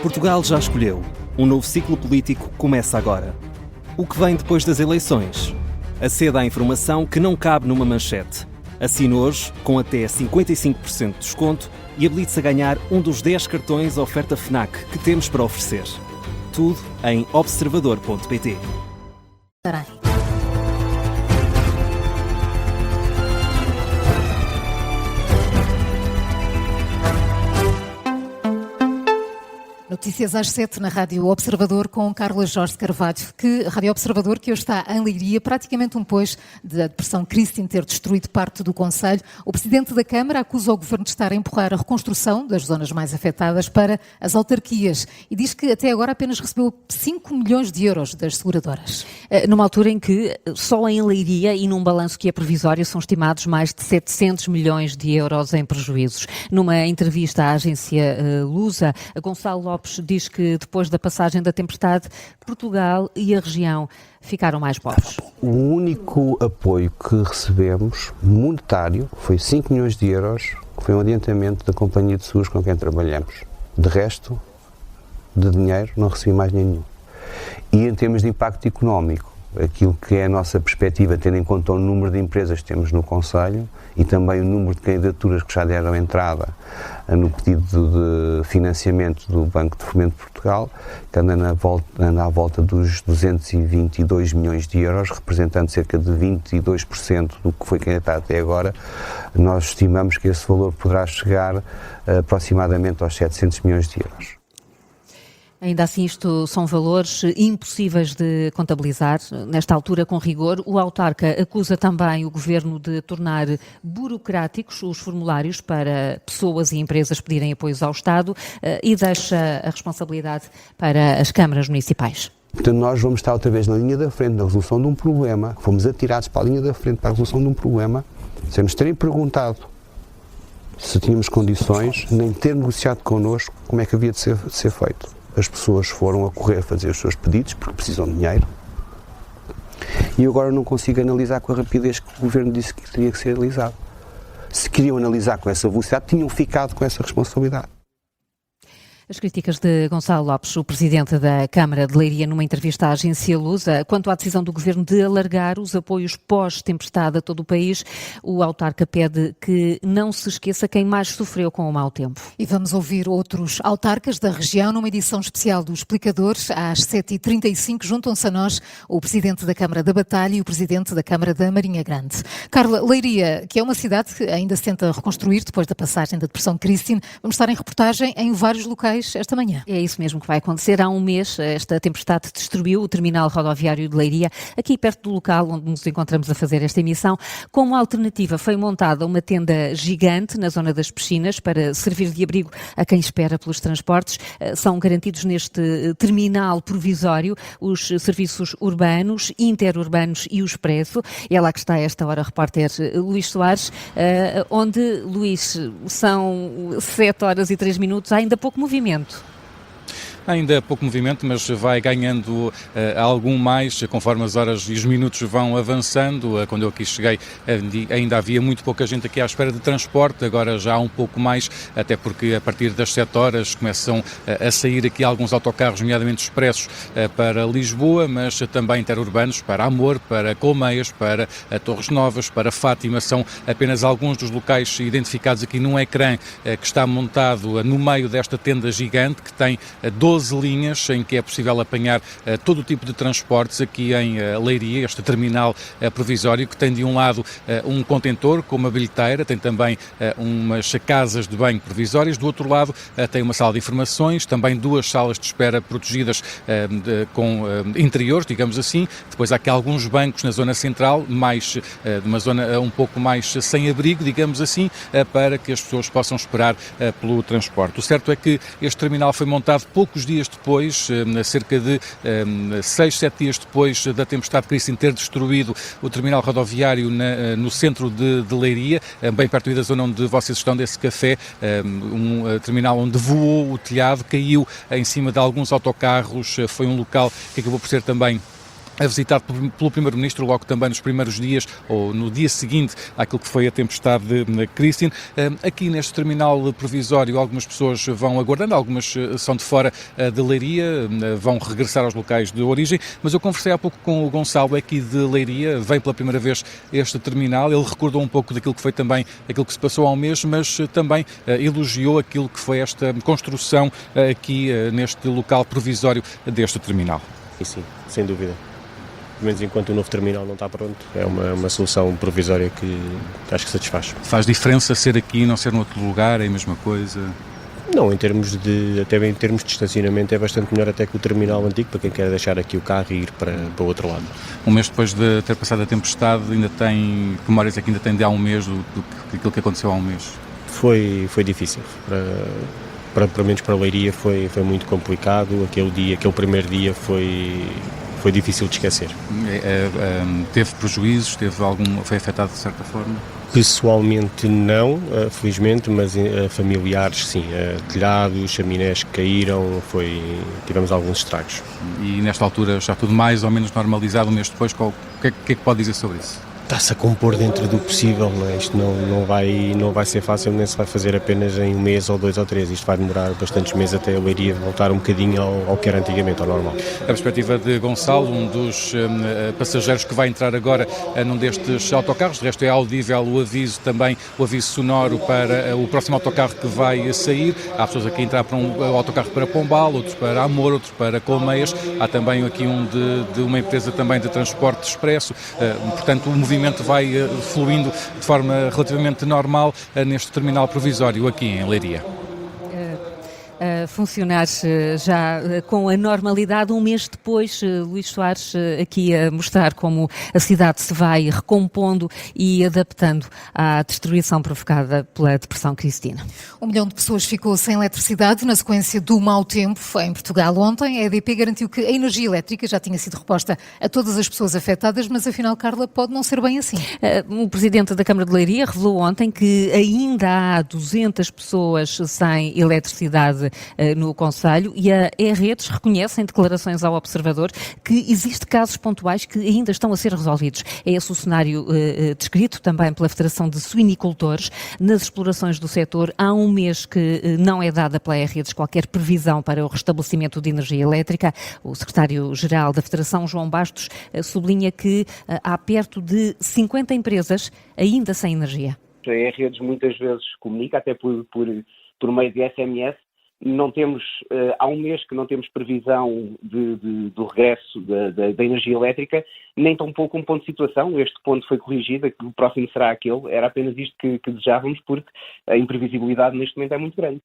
Portugal já escolheu. Um novo ciclo político começa agora. O que vem depois das eleições? Aceda à informação que não cabe numa manchete. Assine hoje, com até 55% de desconto, e habilite-se a ganhar um dos 10 cartões oferta FNAC que temos para oferecer. Tudo em observador.pt. Notícias às 7 na Rádio Observador com Carla Jorge Carvalho, Rádio Observador que hoje está em Leiria, praticamente depois da Depressão Christine ter destruído parte do concelho. O Presidente da Câmara acusa o Governo de estar a empurrar a reconstrução das zonas mais afetadas para as autarquias e diz que até agora apenas recebeu 5 milhões de euros das seguradoras. Numa altura em que só em Leiria e num balanço que é provisório são estimados mais de 700 milhões de euros em prejuízos. Numa entrevista à agência Lusa, Gonçalo Lopes diz que depois da passagem da tempestade, Portugal e a região ficaram mais pobres. O único apoio que recebemos, monetário, foi 5 milhões de euros, que foi um adiantamento da companhia de seguros com quem trabalhamos. De resto, de dinheiro, não recebi mais nenhum. E em termos de impacto económico, aquilo que é a nossa perspectiva, tendo em conta o número de empresas que temos no concelho e também o número de candidaturas que já deram entrada no pedido de financiamento do Banco de Fomento de Portugal, que anda à volta dos 222 milhões de euros, representando cerca de 22% do que foi candidatado até agora. Nós estimamos que esse valor poderá chegar aproximadamente aos 700 milhões de euros. Ainda assim, isto são valores impossíveis de contabilizar nesta altura com rigor. O autarca acusa também o Governo de tornar burocráticos os formulários para pessoas e empresas pedirem apoios ao Estado e deixa a responsabilidade para as câmaras municipais. Portanto, nós vamos estar outra vez na linha da frente, na resolução de um problema, fomos atirados para a linha da frente para a resolução de um problema, sem nos terem perguntado se tínhamos condições, nem ter negociado connosco como é que havia de ser feito. As pessoas foram a correr fazer os seus pedidos porque precisam de dinheiro e agora não consigo analisar com a rapidez que o Governo disse que teria que ser analisado. Se queriam analisar com essa velocidade, tinham ficado com essa responsabilidade. As críticas de Gonçalo Lopes, o Presidente da Câmara de Leiria, numa entrevista à agência Lusa, quanto à decisão do Governo de alargar os apoios pós-tempestade a todo o país, o autarca pede que não se esqueça quem mais sofreu com o mau tempo. E vamos ouvir outros autarcas da região numa edição especial do Explicadores. Às 7h35 juntam-se a nós o Presidente da Câmara da Batalha e o Presidente da Câmara da Marinha Grande. Carla, Leiria, que é uma cidade que ainda se tenta reconstruir depois da passagem da Depressão Christine, vamos estar em reportagem em vários locais esta manhã. É isso mesmo que vai acontecer. Há um mês, esta tempestade destruiu o terminal rodoviário de Leiria, aqui perto do local onde nos encontramos a fazer esta emissão. Como alternativa, foi montada uma tenda gigante na zona das piscinas para servir de abrigo a quem espera pelos transportes. São garantidos neste terminal provisório os serviços urbanos, interurbanos e o expresso. É lá que está a esta hora o repórter Luís Soares, onde, Luís, são 7h03, há ainda pouco movimento. Ainda pouco movimento, mas vai ganhando algum mais conforme as horas e os minutos vão avançando. Quando eu aqui cheguei ainda havia muito pouca gente aqui à espera de transporte, agora já há um pouco mais, até porque a partir das 7 horas começam a sair aqui alguns autocarros, nomeadamente expressos, para Lisboa, mas também interurbanos para Amor, para Colmeias, para Torres Novas, para Fátima. São apenas alguns dos locais identificados aqui num ecrã que está montado no meio desta tenda gigante, que tem 12 linhas em que é possível apanhar todo o tipo de transportes aqui em Leiria, este terminal provisório que tem de um lado um contentor com uma bilheteira, tem também umas casas de banho provisórias, do outro lado tem uma sala de informações, também 2 salas de espera protegidas com interiores, digamos assim. Depois há aqui alguns bancos na zona central, mais uma zona um pouco mais sem abrigo, digamos assim, para que as pessoas possam esperar pelo transporte. O certo é que este terminal foi montado poucos dias depois, cerca de 6, 7 dias depois da tempestade Christine ter destruído o terminal rodoviário no centro de Leiria, bem perto da zona onde vocês estão, desse café, um terminal onde voou o telhado, caiu em cima de alguns autocarros, foi um local que acabou por ser também visitado pelo Primeiro-Ministro logo também nos primeiros dias, ou no dia seguinte àquilo que foi a tempestade de Christine. Aqui neste terminal provisório algumas pessoas vão aguardando, algumas são de fora de Leiria, vão regressar aos locais de origem, mas eu conversei há pouco com o Gonçalo aqui de Leiria, vem pela primeira vez este terminal, ele recordou um pouco daquilo que foi também aquilo que se passou há um mês, mas também elogiou aquilo que foi esta construção aqui neste local provisório deste terminal. Sim, sem dúvida. Pelo menos enquanto o novo terminal não está pronto, é uma solução provisória que acho que satisfaz. Faz diferença ser aqui e não ser noutro lugar, é a mesma coisa? Não, até em termos de estacionamento é bastante melhor até que o terminal antigo, para quem quer deixar aqui o carro e ir para o outro lado. Um mês depois de ter passado a tempestade, ainda tem, que memórias é que ainda tem de há um mês daquilo que aconteceu há um mês? Foi difícil. Pelo menos para a Leiria foi muito complicado. Aquele primeiro dia foi difícil de esquecer. Teve prejuízos? Foi afetado de certa forma? Pessoalmente não, felizmente, mas familiares sim. Telhados, chaminés que caíram, tivemos alguns estragos. E nesta altura já tudo mais ou menos normalizado um mês depois, o que é que pode dizer sobre isso? Está-se a compor dentro do possível, não é? Isto não vai ser fácil, nem se vai fazer apenas em um mês ou 2 ou 3. Isto vai demorar bastantes meses até a Leiria voltar um bocadinho ao que era antigamente, ao normal. A perspectiva de Gonçalo, um dos passageiros que vai entrar agora num destes autocarros, de resto é audível o aviso sonoro para o próximo autocarro que vai sair. Há pessoas aqui a entrar para um autocarro para Pombal, outros para Amor, outros para Colmeias. Há também aqui um de uma empresa também de transporte expresso. Portanto, o movimento vai fluindo de forma relativamente normal neste terminal provisório aqui em Leiria. Funcionar já com a normalidade. Um mês depois, Luís Soares aqui a mostrar como a cidade se vai recompondo e adaptando à destruição provocada pela Depressão Christine. 1 milhão de pessoas ficou sem eletricidade na sequência do mau tempo em Portugal ontem. A EDP garantiu que a energia elétrica já tinha sido reposta a todas as pessoas afetadas, mas afinal, Carla, pode não ser bem assim. O Presidente da Câmara de Leiria revelou ontem que ainda há 200 pessoas sem eletricidade no concelho, e a E-Redes reconhece em declarações ao Observador que existe casos pontuais que ainda estão a ser resolvidos. É esse o cenário descrito também pela Federação de Suinicultores. Nas explorações do setor, há um mês que não é dada pela E-Redes qualquer previsão para o restabelecimento de energia elétrica. O secretário-geral da Federação, João Bastos, sublinha que há perto de 50 empresas ainda sem energia. A E-Redes muitas vezes comunica, até por meio de SMS. Não temos, há um mês que não temos previsão do regresso da energia elétrica, nem tão pouco um ponto de situação. Este ponto foi corrigido, que o próximo será aquele. Era apenas isto que desejávamos, porque a imprevisibilidade neste momento é muito grande.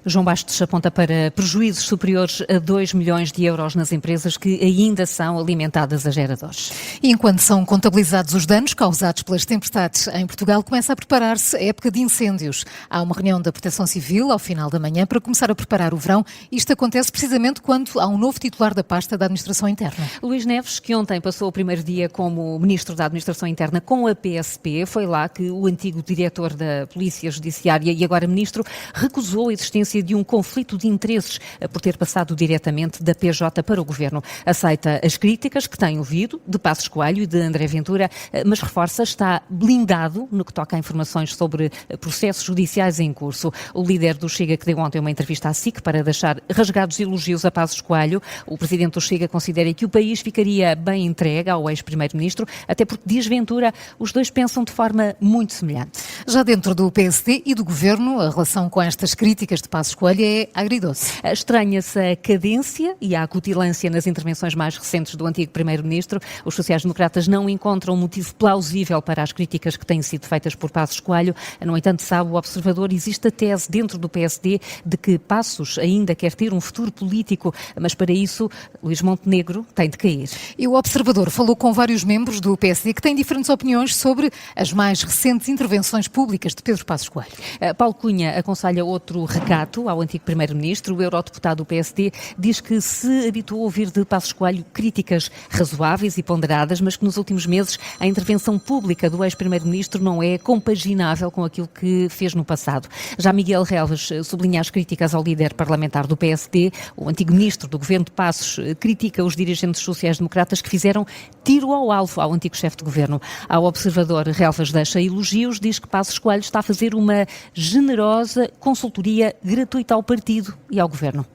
João Bastos aponta para prejuízos superiores a 2 milhões de euros nas empresas que ainda são alimentadas a geradores. E enquanto são contabilizados os danos causados pelas tempestades em Portugal, começa a preparar-se a época de incêndios. Há uma reunião da Proteção Civil ao final da manhã para começar a preparar o verão. Isto acontece precisamente quando há um novo titular da pasta da Administração Interna. Luís Neves, que ontem passou o primeiro dia como Ministro da Administração Interna com a PSP, foi lá que o antigo diretor da Polícia Judiciária e agora Ministro recusou a existência de um conflito de interesses por ter passado diretamente da PJ para o Governo. Aceita as críticas que tem ouvido de Passos Coelho e de André Ventura, mas reforça está blindado no que toca a informações sobre processos judiciais em curso. O líder do Chega, que deu ontem uma entrevista à SIC para deixar rasgados elogios a Passos Coelho, o presidente do Chega considera que o país ficaria bem entregue ao ex-primeiro-ministro, até porque, diz Ventura, os dois pensam de forma muito semelhante. Já dentro do PSD e do Governo, a relação com estas críticas de Passos Coelho é agridoce. Estranha-se a cadência e a acutilância nas intervenções mais recentes do antigo primeiro-ministro. Os sociais-democratas não encontram um motivo plausível para as críticas que têm sido feitas por Passos Coelho. No entanto, sabe o Observador, existe a tese dentro do PSD de que Passos ainda quer ter um futuro político, mas para isso Luís Montenegro tem de cair. E o Observador falou com vários membros do PSD que têm diferentes opiniões sobre as mais recentes intervenções públicas de Pedro Passos Coelho. Paulo Cunha aconselha outro recato. candidato ao antigo primeiro-ministro. O eurodeputado do PSD diz que se habituou a ouvir de Passos Coelho críticas razoáveis e ponderadas, mas que nos últimos meses a intervenção pública do ex-primeiro-ministro não é compaginável com aquilo que fez no passado. Já Miguel Relvas sublinha as críticas ao líder parlamentar do PSD. O antigo ministro do governo de Passos critica os dirigentes sociais-democratas que fizeram tiro ao alvo ao antigo chefe de governo. Ao Observador, Relvas deixa elogios, diz que Passos Coelho está a fazer uma generosa consultoria gratuita ao partido e ao governo.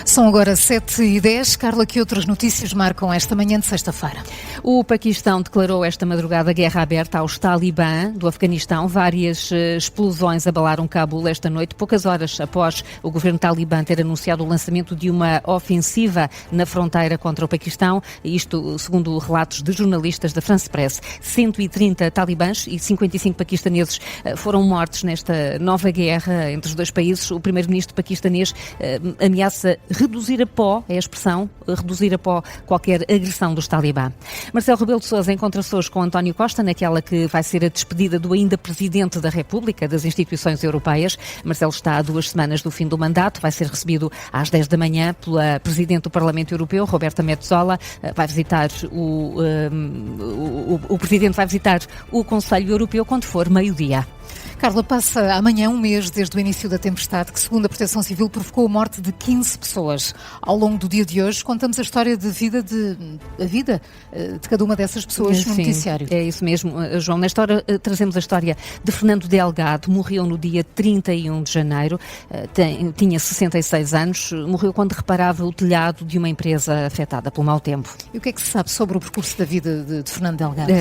São agora 7h10. Carla, que outras notícias marcam esta manhã de sexta-feira? O Paquistão declarou esta madrugada guerra aberta aos Talibã do Afeganistão. Várias explosões abalaram Cabul esta noite, poucas horas após o governo talibã ter anunciado o lançamento de uma ofensiva na fronteira contra o Paquistão. Isto segundo relatos de jornalistas da France Press. 130 talibãs e 55 paquistaneses foram mortos nesta nova guerra entre os dois países. O primeiro-ministro paquistanês ameaça reduzir a pó, é a expressão, reduzir a pó qualquer agressão dos talibã. Marcelo Rebelo de Sousa encontra-se hoje com António Costa naquela que vai ser a despedida do ainda Presidente da República das instituições europeias. Marcelo está a 2 semanas do fim do mandato, vai ser recebido às 10 da manhã pela Presidente do Parlamento Europeu, Roberta Metsola. Vai visitar o Presidente vai visitar o Conselho Europeu quando for meio-dia. Carla, passa amanhã um mês desde o início da tempestade que, segundo a Proteção Civil, provocou a morte de 15 pessoas. Ao longo do dia de hoje, contamos a história de cada uma dessas pessoas no noticiário. É isso mesmo, João. Nesta hora trazemos a história de Fernando Delgado. Morreu no dia 31 de janeiro, tinha 66 anos, morreu quando reparava o telhado de uma empresa afetada pelo mau tempo. E o que é que se sabe sobre o percurso da vida de Fernando Delgado?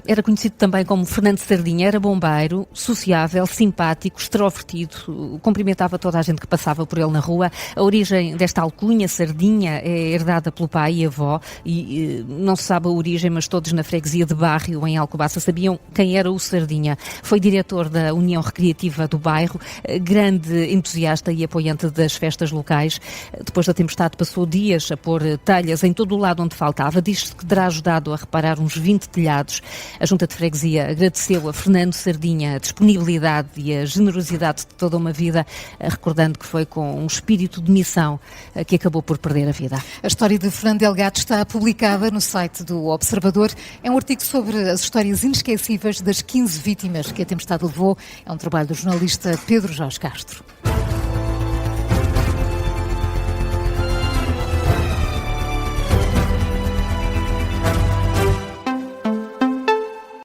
Era conhecido também como Fernando Sardinha, era bombeiro, sociável, simpático, extrovertido, cumprimentava toda a gente que passava por ele na rua. A origem desta alcunha, Sardinha, é herdada pelo pai e avó e não se sabe a origem, mas todos na freguesia de Bárrio, em Alcobaça, sabiam quem era o Sardinha. Foi diretor da União Recreativa do bairro, grande entusiasta e apoiante das festas locais. Depois da tempestade passou dias a pôr telhas em todo o lado onde faltava. Diz-se que terá ajudado a reparar uns 20 telhados. A Junta de Freguesia agradeceu a Fernando Sardinha a disponibilidade e a generosidade de toda uma vida, recordando que foi com um espírito de missão que acabou por perder a vida. A história de Fernando Delgado está publicada no site do Observador. É um artigo sobre as histórias inesquecíveis das 15 vítimas que a tempestade levou. É um trabalho do jornalista Pedro Jorge Castro.